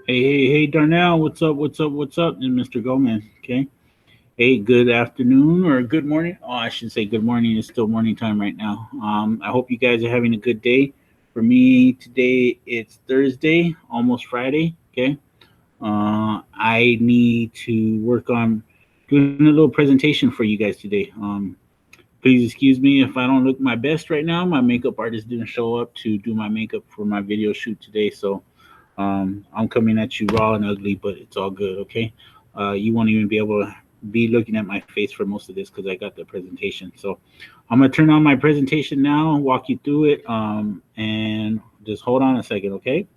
Hey, Darnell, what's up? What's up? And Mr. Gomez, okay? Hey, good afternoon or good morning. Oh, I should say good morning. It's still morning time right now. I hope you guys are having a good day. For me, today it's Thursday, almost Friday, okay? I need to work on doing a little presentation for you guys today. Please excuse me if I don't look my best right now. My makeup artist didn't show up to do my makeup for my video shoot today, so I'm coming at you raw and ugly, but it's all good, okay? You won't even be able to be looking at my face for most of this because I got the presentation. So I'm gonna turn on my presentation now, walk you through it, and just hold on a second, okay?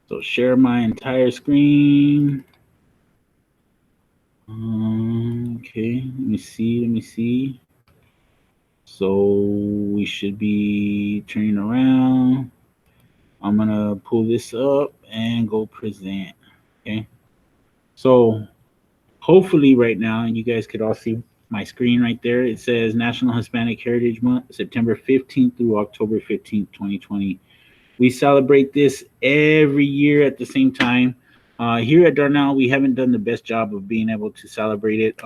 So share my entire screen. Okay, let me see. So we should be turning around. I'm gonna pull this up and go present. Okay. So hopefully right now you guys could all see my screen right there. It says National Hispanic Heritage Month, September 15th through October 15th, 2020. We celebrate this every year at the same time. Here at Darnell, we haven't done the best job of being able to celebrate it,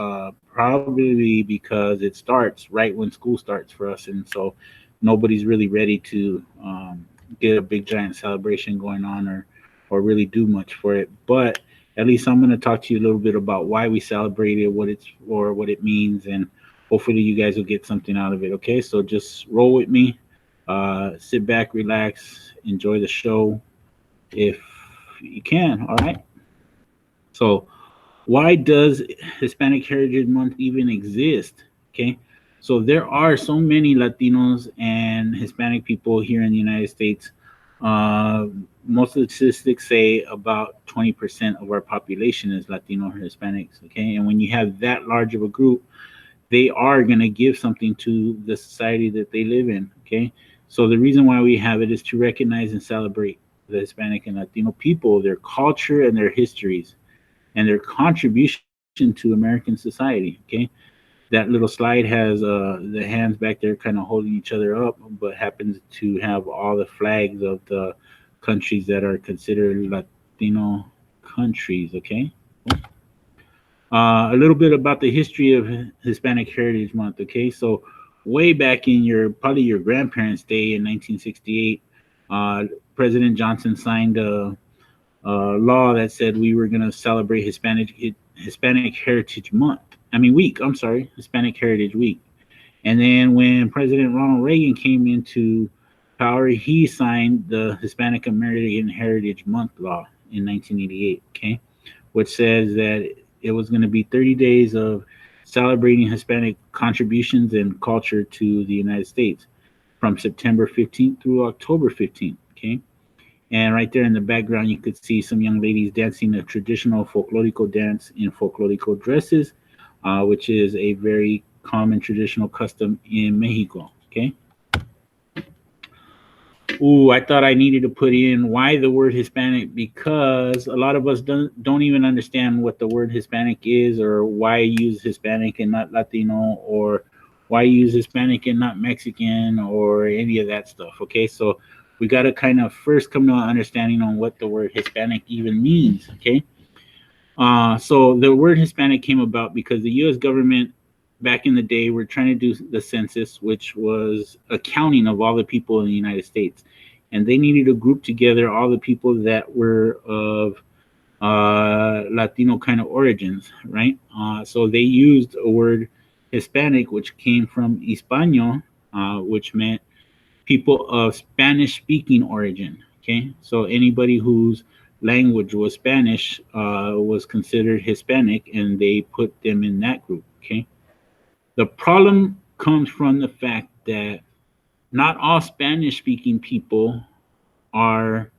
probably because it starts right when school starts for us. And so nobody's really ready to get a big giant celebration going on or really do much for it. But at least I'm going to talk to you a little bit about why we celebrate it, what it's or what it means, and hopefully you guys will get something out of it. Okay, so just roll with me, sit back, relax, enjoy the show if you can. All right. So, why does Hispanic Heritage Month even exist? Okay. So, there are so many Latinos and Hispanic people here in the United States. Uh, Most of the statistics say about 20% of our population is Latino or Hispanics. Okay. And when you have that large of a group, they are going to give something to the society that they live in. Okay. So the reason why we have it is to recognize and celebrate the Hispanic and Latino people, their culture and their histories, and their contribution to American society. Okay. That little slide has the hands back there kind of holding each other up, but happens to have all the flags of the countries that are considered Latino countries. Okay. A little bit about the history of Hispanic Heritage Month. Okay, so way back in your probably your grandparents' day in 1968, uh, President Johnson signed a law that said we were going to celebrate Hispanic Heritage Month. I mean week. I'm sorry, Hispanic Heritage Week. And then when President Ronald Reagan came into power, he signed the Hispanic American Heritage Month law in 1988. Okay, which says that it was going to be 30 days of celebrating Hispanic contributions and culture to the United States from September 15th through October 15th. Okay. And right there in the background, you could see some young ladies dancing a traditional folklorico dance in folklorico dresses, which is a very common traditional custom in Mexico. Okay. Ooh, I thought I needed to put in why the word Hispanic because a lot of us don't even understand what the word Hispanic is or why use Hispanic and not Latino or why use Hispanic and not Mexican or any of that stuff. Okay, so we got to kind of first come to an understanding on what the word Hispanic even means. Okay, so the word Hispanic came about because the U.S. government back in the day were trying to do the census, which was a counting of all the people in the United States, and they needed to group together all the people that were of Latino kind of origins, right? So they used a word Hispanic, which came from Hispano, which meant people of Spanish speaking origin. Okay, so anybody whose language was Spanish was considered Hispanic, and they put them in that group. Okay, the problem comes from the fact that not all Spanish speaking people are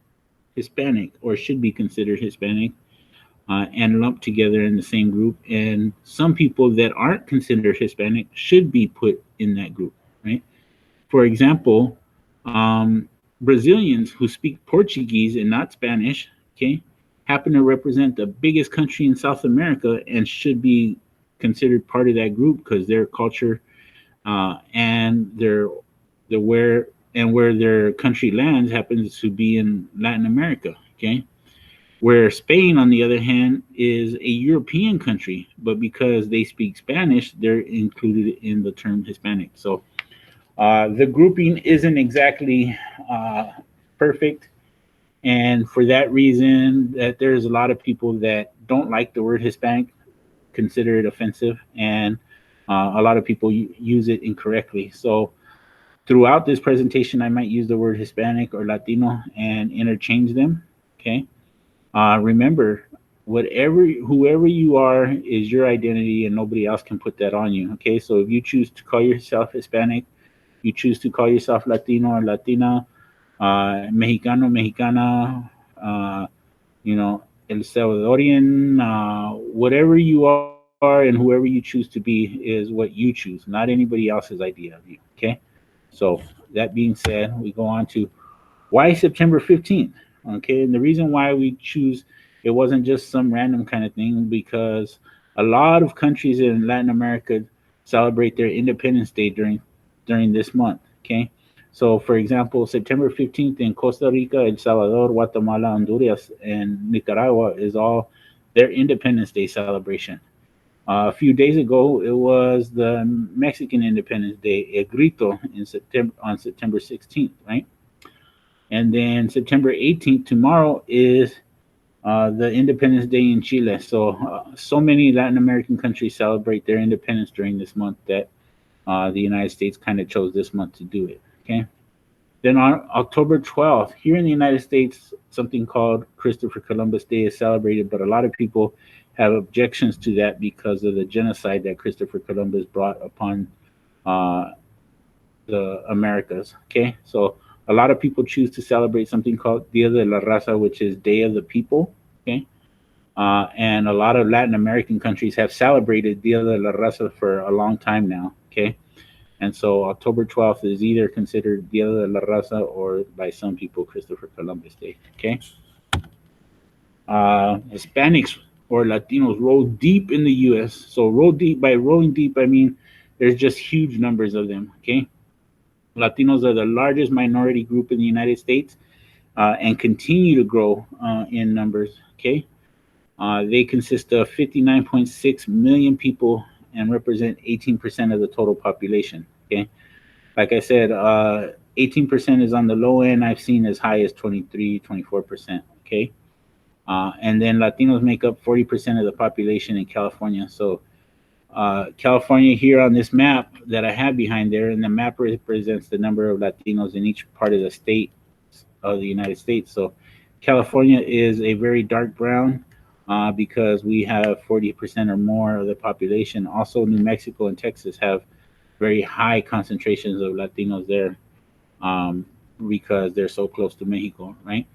Hispanic or should be considered Hispanic and lumped together in the same group. And some people that aren't considered Hispanic should be put in that group, right? For example, Brazilians who speak Portuguese and not Spanish, okay, happen to represent the biggest country in South America and should be considered part of that group because their culture and their where their country lands happens to be in Latin America. Okay, Where Spain, on the other hand, is a European country, but because they speak Spanish, they're included in the term Hispanic. So the grouping isn't exactly uh, perfect, and for that reason, that there's a lot of people that don't like the word Hispanic, consider it offensive, and a lot of people use it incorrectly. So throughout this presentation, I might use the word Hispanic or Latino and interchange them. Okay. Remember, whoever you are is your identity, and nobody else can put that on you. Okay. So if you choose to call yourself Hispanic, you choose to call yourself Latino or Latina, Mexicano, Mexicana, uh, El Salvadorian, whatever you are and whoever you choose to be is what you choose, not anybody else's idea of you. Okay. So that being said, we go on to why September 15th. Okay. And the reason why we choose it wasn't just some random kind of thing, because a lot of countries in Latin America celebrate their Independence Day during this month. Okay. So, for example, September 15th in Costa Rica, El Salvador, Guatemala, Honduras, and Nicaragua is all their Independence Day celebration. A few days ago, it was the Mexican Independence Day, El Grito, on September 16th, right? And then September 18th, tomorrow, is the Independence Day in Chile. So, so many Latin American countries celebrate their independence during this month that the United States kind of chose this month to do it. Okay. Then on October 12th, here in the United States, something called Christopher Columbus Day is celebrated, but a lot of people have objections to that because of the genocide that Christopher Columbus brought upon uh, the Americas. Okay, so a lot of people choose to celebrate something called Dia de la Raza, which is Day of the People. Okay, and a lot of Latin American countries have celebrated Dia de la Raza for a long time now. Okay, and so October 12th is either considered Dia de la Raza or by some people Christopher Columbus Day. Okay. Hispanics or Latinos roll deep in the U.S. So roll deep, by rolling deep, I mean there's just huge numbers of them. Okay. Latinos are the largest minority group in the United States and continue to grow in numbers. Okay. They consist of 59.6 million people and represent 18% of the total population. Okay. Like I said, 18% is on the low end. I've seen as high as 23, 24%. Okay. And then Latinos make up 40% of the population in California. So, California here on this map that I have behind there, and the map represents the number of Latinos in each part of the state of the United States. So, California is a very dark brown because we have 40% or more of the population. Also, New Mexico and Texas have very high concentrations of Latinos there um, because they're so close to Mexico, right?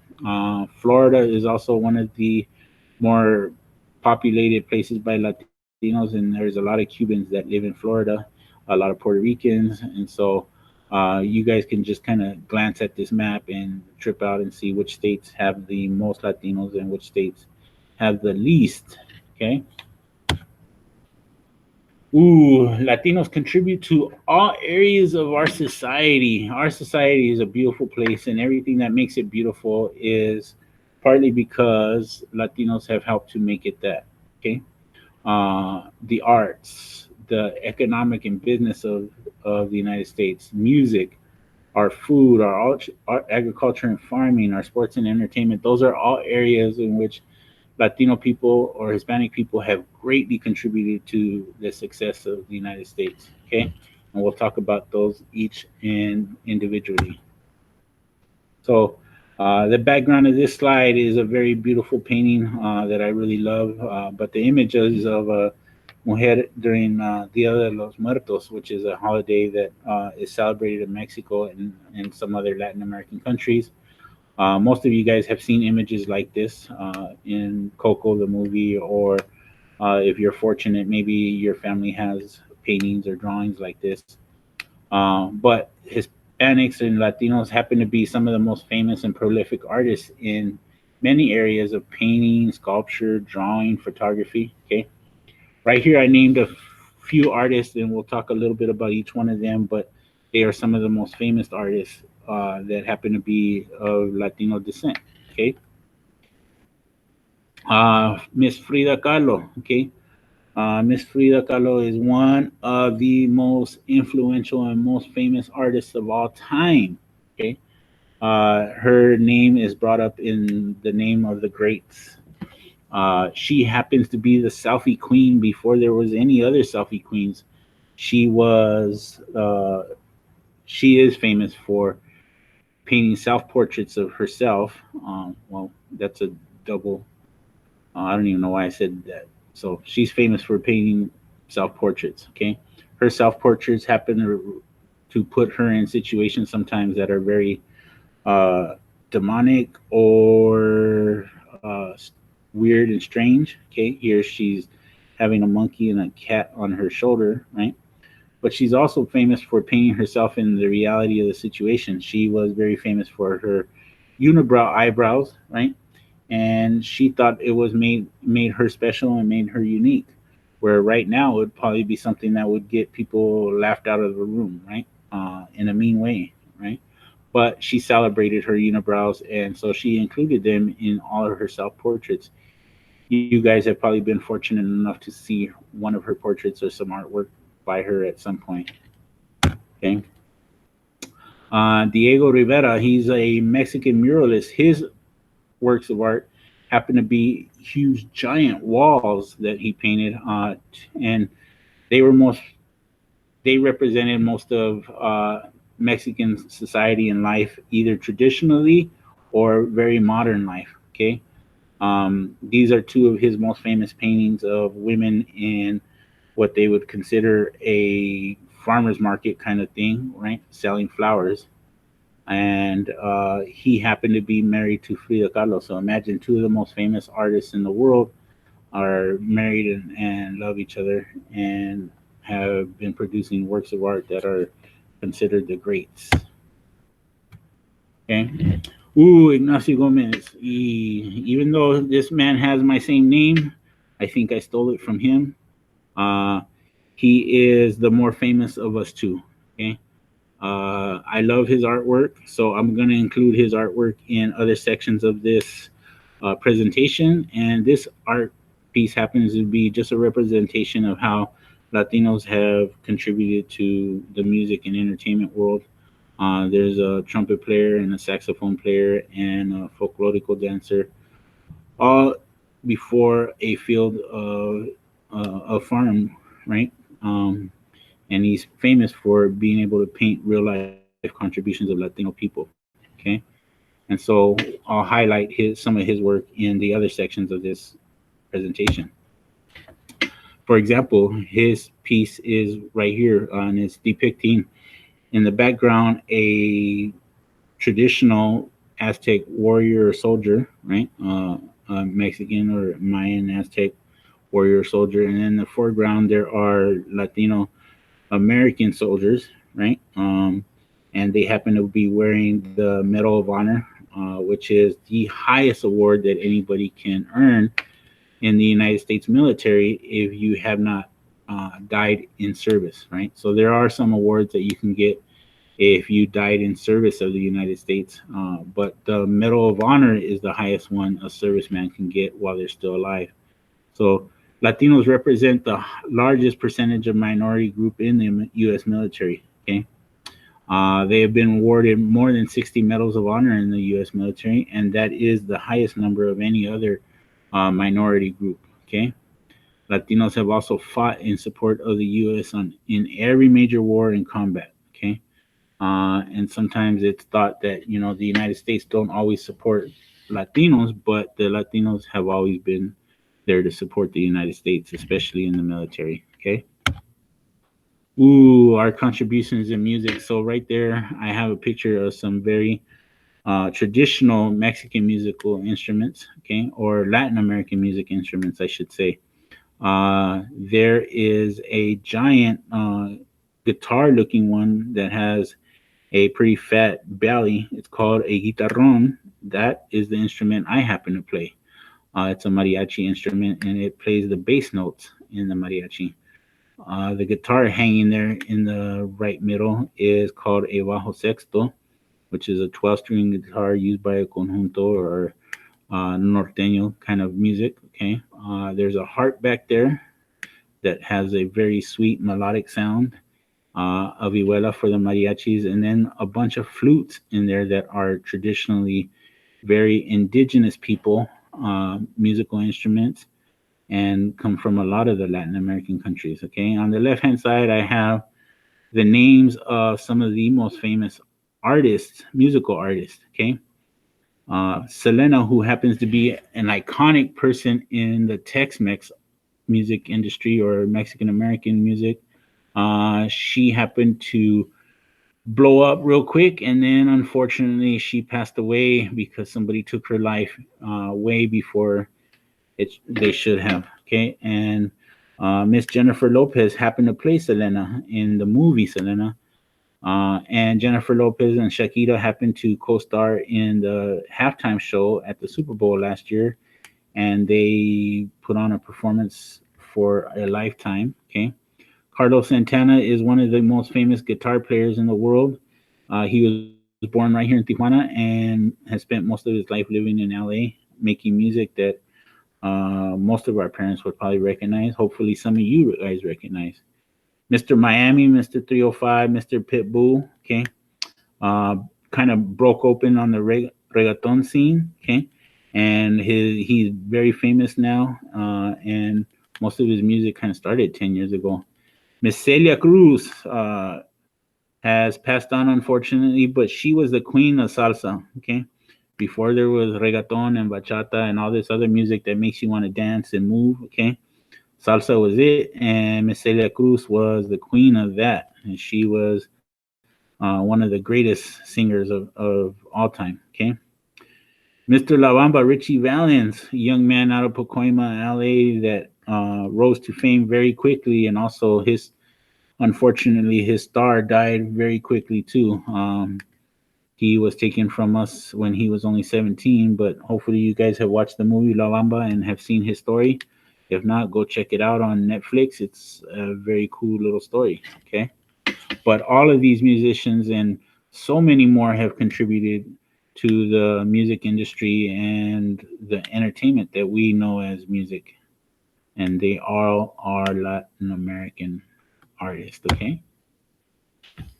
Florida is also one of the more populated places by Latinos, and there's a lot of Cubans that live in Florida, a lot of Puerto Ricans, and so you guys can just kind of glance at this map and trip out and see which states have the most Latinos and which states have the least. Okay. Ooh, Latinos contribute to all areas of our society. Our society is a beautiful place, and everything that makes it beautiful is partly because Latinos have helped to make it that. Okay. The arts, the economic and business of the United States, music, our food, our agriculture and farming, our sports and entertainment, those are all areas in which Latino people or Hispanic people have greatly contributed to the success of the United States. Okay, and we'll talk about those each and individually. So, the background of this slide is a very beautiful painting that I really love. But the image is of a mujer during Dia de los Muertos, which is a holiday that is celebrated in Mexico and some other Latin American countries. Most of you guys have seen images like this in Coco the movie, or if you're fortunate, maybe your family has paintings or drawings like this. But Hispanics and Latinos happen to be some of the most famous and prolific artists in many areas of painting, sculpture, drawing, photography. Okay, right here I named a few artists, and we'll talk a little bit about each one of them. But they are some of the most famous artists that happen to be of Latino descent. Okay, Miss Frida Kahlo. Okay, Miss Frida Kahlo is one of the most influential and most famous artists of all time. Okay, her name is brought up in the name of the greats. She happens to be the selfie queen before there was any other selfie queens. She was, she is famous for painting self portraits of herself. Well, that's a double. I don't even know why I said that. So she's famous for painting self portraits. Okay, her self portraits happen to put her in situations sometimes that are very uh, demonic or weird and strange. Okay, here she's having a monkey and a cat on her shoulder, right? But she's also famous for painting herself in the reality of the situation. She was very famous for her unibrow eyebrows, right? And she thought it was made her special and made her unique. Where right now it would probably be something that would get people laughed out of the room, right? In a mean way, right? But she celebrated her unibrows, and so she included them in all of her self portraits. You guys have probably been fortunate enough to see one of her portraits or some artwork by her at some point. Okay. Diego Rivera, he's a Mexican muralist. His works of art happen to be huge, giant walls that he painted, and they were most they represented most of Mexican society and life, either traditionally or very modern life. Okay, these are two of his most famous paintings of women in what they would consider a farmer's market kind of thing, right? Selling flowers. And he happened to be married to Frida Kahlo. So imagine two of the most famous artists in the world are married and love each other and have been producing works of art that are considered the greats. Okay. Ooh, Ignacio Gomez. Even though this man has my same name, I think I stole it from him. Uh, he is the more famous of us two. Okay. I love his artwork, so I'm going to include his artwork in other sections of this presentation. And this art piece happens to be just a representation of how Latinos have contributed to the music and entertainment world. There's a trumpet player and a saxophone player and a folklorico dancer, all before a field of a farm, right? Um, and he's famous for being able to paint real life contributions of Latino people. Okay, and so I'll highlight some of his work in the other sections of this presentation. For example, his piece is right here, and it's depicting in the background a traditional Aztec warrior or soldier, right? Mexican or Mayan Aztec warrior or soldier, and in the foreground there are Latino American soldiers, right? And they happen to be wearing the Medal of Honor, which is the highest award that anybody can earn in the United States military if you have not died in service, right? So there are some awards that you can get if you died in service of the United States, but the Medal of Honor is the highest one a serviceman can get while they're still alive. So Latinos represent the largest percentage of minority group in the U.S. military. Okay, they have been awarded more than 60 medals of honor in the U.S. military, and that is the highest number of any other minority group. Okay, Latinos have also fought in support of the U.S. in every major war and combat. Okay, and sometimes it's thought that the United States don't always support Latinos, but the Latinos have always been there to support the United States, especially in the military. Okay. Ooh, our contributions in music. So right there, I have a picture of some very traditional Mexican musical instruments. Okay, or Latin American music instruments, I should say. There is a giant guitar-looking one that has a pretty fat belly. It's called a guitarrón. That is the instrument I happen to play. It's a mariachi instrument and it plays the bass notes in the mariachi. The guitar hanging there in the right middle is called a bajo sexto, which is a 12-string guitar used by a conjunto or norteño kind of music. Okay, there's a harp back there that has a very sweet melodic sound. A vihuela for the mariachis, and then a bunch of flutes in there that are traditionally very indigenous people musical instruments and come from a lot of the Latin American countries. Okay, on the left hand side, I have the names of some of the most famous artists, musical artists. Okay, Selena, who happens to be an iconic person in the Tex-Mex music industry or Mexican American music. She happened to blow up real quick, and then unfortunately she passed away because somebody took her life way before they should have. Okay, and Miss Jennifer Lopez happened to play Selena in the movie Selena. And Jennifer Lopez and Shakira happened to co-star in the halftime show at the Super Bowl last year, and they put on a performance for a lifetime. Okay, Carlos Santana is one of the most famous guitar players in the world. He was born right here in Tijuana and has spent most of his life living in LA, making music that most of our parents would probably recognize. Hopefully, some of you guys recognize. Mr. Miami, Mr. 305, Mr. Pitbull, okay, uh, kind of broke open on the reggaeton scene, okay, and he's very famous now, and most of his music kind of started 10 years ago. Miss Celia Cruz has passed on, unfortunately, but she was the queen of salsa. Okay, before there was reggaeton and bachata and all this other music that makes you want to dance and move. Okay, salsa was it, and Miss Celia Cruz was the queen of that, and she was one of the greatest singers of all time. Okay, Mr. La Bamba Richie Valens, a young man out of Pacoima, LA, that rose to fame very quickly, and also his unfortunately his star died very quickly too. He was taken from us when he was only 17, but hopefully you guys have watched the movie La Bamba and have seen his story. If not, go check it out on Netflix. It's a very cool little story. Okay, but all of these musicians and so many more have contributed to the music industry and the entertainment that we know as music, and they all are Latin American artists. Okay.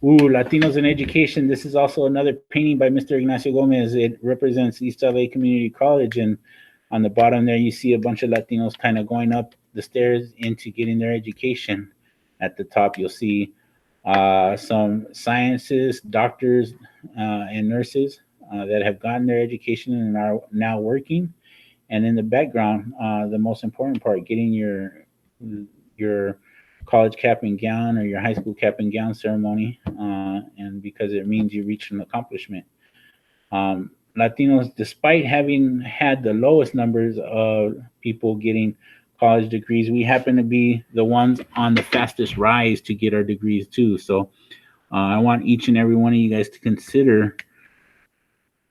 Ooh, Latinos in Education. This is also another painting by Mr. Ignacio Gomez. It represents East LA Community College. And on the bottom there, you see a bunch of Latinos kind of going up the stairs into getting their education. At the top, you'll see some scientists, doctors, and nurses that have gotten their education and are now working. And in the background, the most important part, getting your college cap and gown or your high school cap and gown ceremony, and because it means you reach an accomplishment. Latinos, despite having had the lowest numbers of people getting college degrees, we happen to be the ones on the fastest rise to get our degrees too. So I want each and every one of you guys to consider,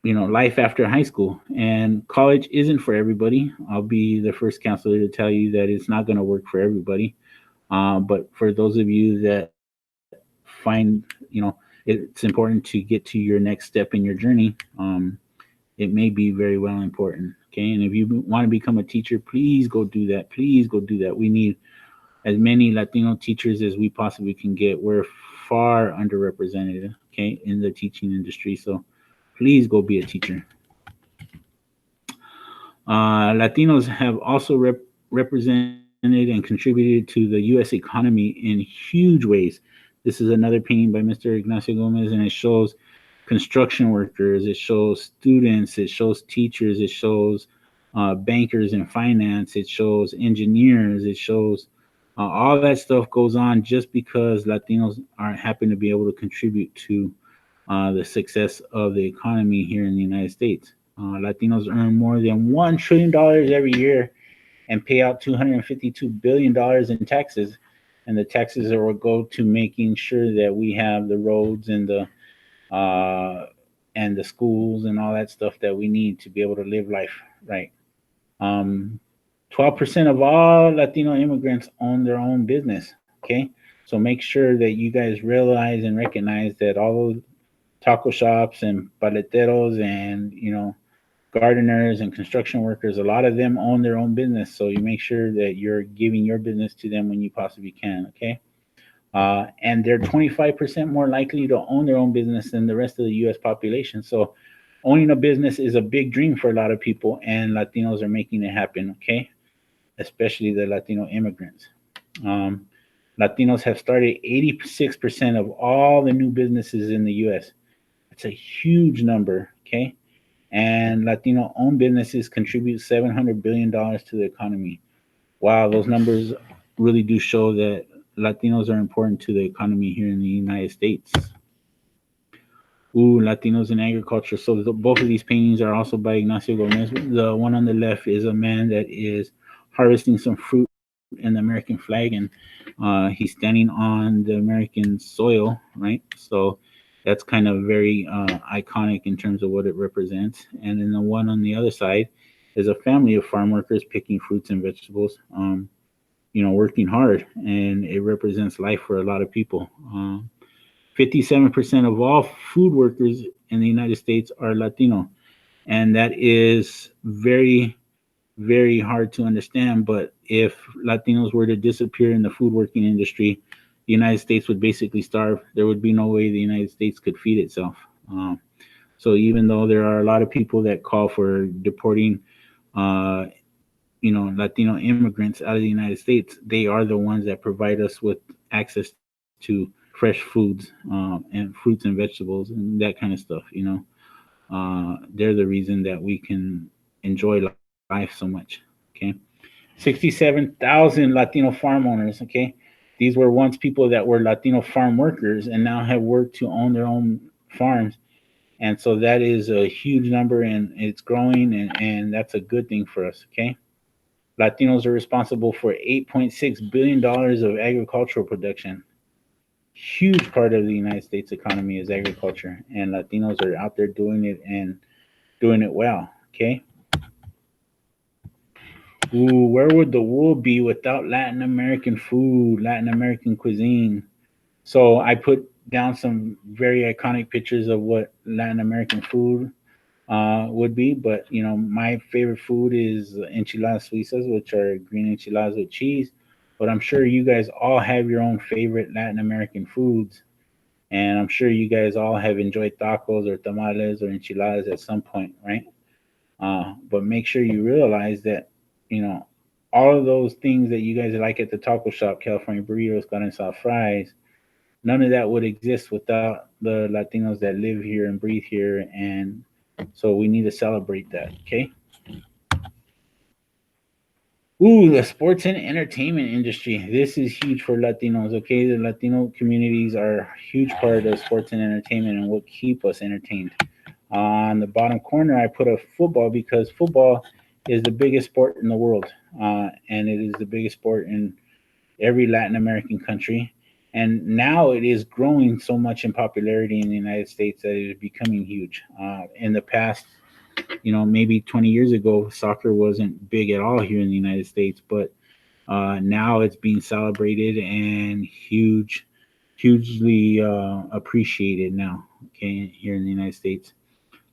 life after high school, and college isn't for everybody. I'll be the first counselor to tell you that it's not going to work for everybody. But for those of you that find, it's important to get to your next step in your journey, it may be very well important. Okay. And if you want to become a teacher, please go do that. Please go do that. We need as many Latino teachers as we possibly can get. We're far underrepresented, okay, in the teaching industry. So please go be a teacher. Latinos have also represented and contributed to the U.S. economy in huge ways. This is another painting by Mr. Ignacio Gomez, and it shows construction workers, it shows students, it shows teachers, it shows bankers in finance, it shows engineers, it shows all that stuff goes on just because Latinos are happen to be able to contribute to the success of the economy here in the United States. Latinos earn more than $1 trillion every year and pay out $252 billion in taxes. And the taxes will go to making sure that we have the roads uh, and the schools and all that stuff that we need to be able to live life right. 12% of all Latino immigrants own their own business. Okay, so make sure that you guys realize and recognize that all those taco shops and paleteros and gardeners and construction workers, a lot of them own their own business. So you make sure that you're giving your business to them when you possibly can. Okay. And they're 25% more likely to own their own business than the rest of the U.S. population. So owning a business is a big dream for a lot of people, and Latinos are making it happen. Okay. Especially the Latino immigrants. Um, Latinos have started 86% of all the new businesses in the U.S. It's a huge number. Okay. And Latino owned businesses contribute $700 billion to the economy. Wow, those numbers really do show that Latinos are important to the economy here in the United States. Ooh, Latinos in agriculture. So both of these paintings are also by Ignacio Gomez. The one on the left is a man that is harvesting some fruit in the American flag, and he's standing on the American soil, right? So that's kind of very iconic in terms of what it represents. And then the one on the other side is a family of farm workers picking fruits and vegetables. Working hard, and it represents life for a lot of people. 57% of all food workers in the United States are Latino, and that is very, very hard to understand. But if Latinos were to disappear in the food working industry, the United States would basically starve. There would be no way the United States could feed itself. So even though there are a lot of people that call for deporting uh, Latino immigrants out of the United States, they are the ones that provide us with access to fresh foods and fruits and vegetables and that kind of stuff. They're the reason that we can enjoy life so much. Okay, 67,000 Latino farm owners. Okay, these were once people that were Latino farm workers and now have worked to own their own farms. And so that is a huge number, and it's growing, and that's a good thing for us. Okay. Latinos are responsible for $8.6 billion of agricultural production. Huge part of the United States economy is agriculture, and Latinos are out there doing it and doing it well. Okay. Ooh, where would the world be without Latin American food, Latin American cuisine? So I put down some very iconic pictures of what Latin American food would be. But my favorite food is enchiladas suizas, which are green enchiladas with cheese. But I'm sure you guys all have your own favorite Latin American foods, and I'm sure you guys all have enjoyed tacos or tamales or enchiladas at some point, right? But make sure you realize that you know all of those things that you guys like at the taco shop, California burritos, carne asada, fries. None of that would exist without the Latinos that live here and breathe here, and so we need to celebrate that. Okay. Ooh, the sports and entertainment industry. This is huge for Latinos. Okay, the Latino communities are a huge part of sports and entertainment and what keep us entertained. On the bottom corner, I put a football because football is the biggest sport in the world, and it is the biggest sport in every Latin American country. And now it is growing so much in popularity in the United States that it is becoming huge. In the past, maybe 20 years ago, soccer wasn't big at all here in the United States, but now it's being celebrated and hugely appreciated now. Okay, here in the United States,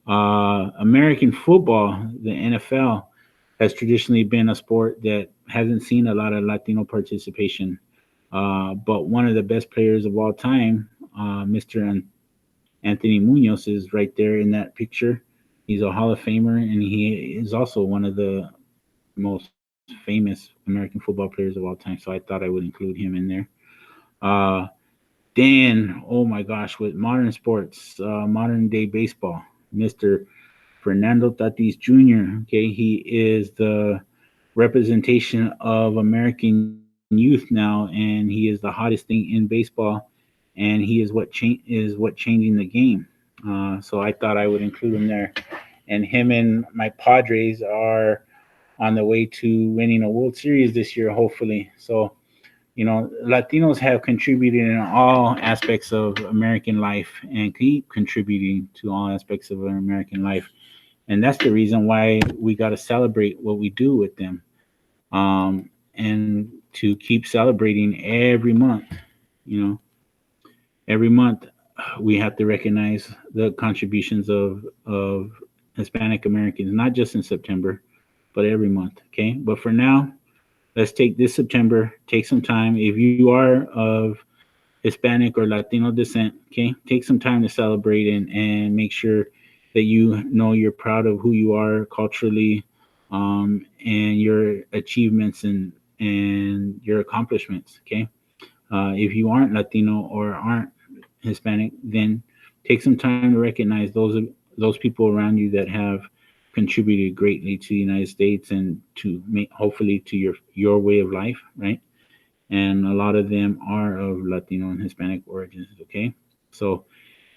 American football, the NFL, has traditionally been a sport that hasn't seen a lot of Latino participation. But one of the best players of all time, Mr. Anthony Munoz, is right there in that picture. He's a Hall of Famer, and he is also one of the most famous American football players of all time. So I thought I would include him in there. Uh, then, oh my gosh, with modern sports, modern day baseball, Mr. Fernando Tatis Jr. Okay, he is the representation of American youth now, and he is the hottest thing in baseball, and he is what changing the game. So I thought I would include him there. And him and my Padres are on the way to winning a World Series this year, hopefully. So Latinos have contributed in all aspects of American life and keep contributing to all aspects of American life, and that's the reason why we got to celebrate what we do with them, and to keep celebrating every month. You know, every month we have to recognize the contributions of Hispanic Americans, not just in September, but every month. Okay. But for now, let's take this September, take some time. If you are of Hispanic or Latino descent, okay, take some time to celebrate and make sure that you know you're proud of who you are culturally, and your achievements and your accomplishments. Okay. If you aren't Latino or aren't Hispanic, then take some time to recognize those people around you that have contributed greatly to the United States and to make, hopefully to your way of life, right? And a lot of them are of Latino and Hispanic origins. Okay, so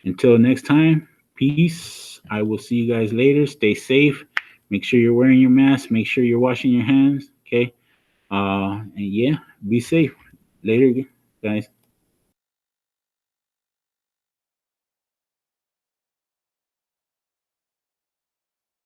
until next time, peace. I will see you guys later. Stay safe. Make sure you're wearing your mask. Make sure you're washing your hands. Okay, and yeah, be safe. Later, guys.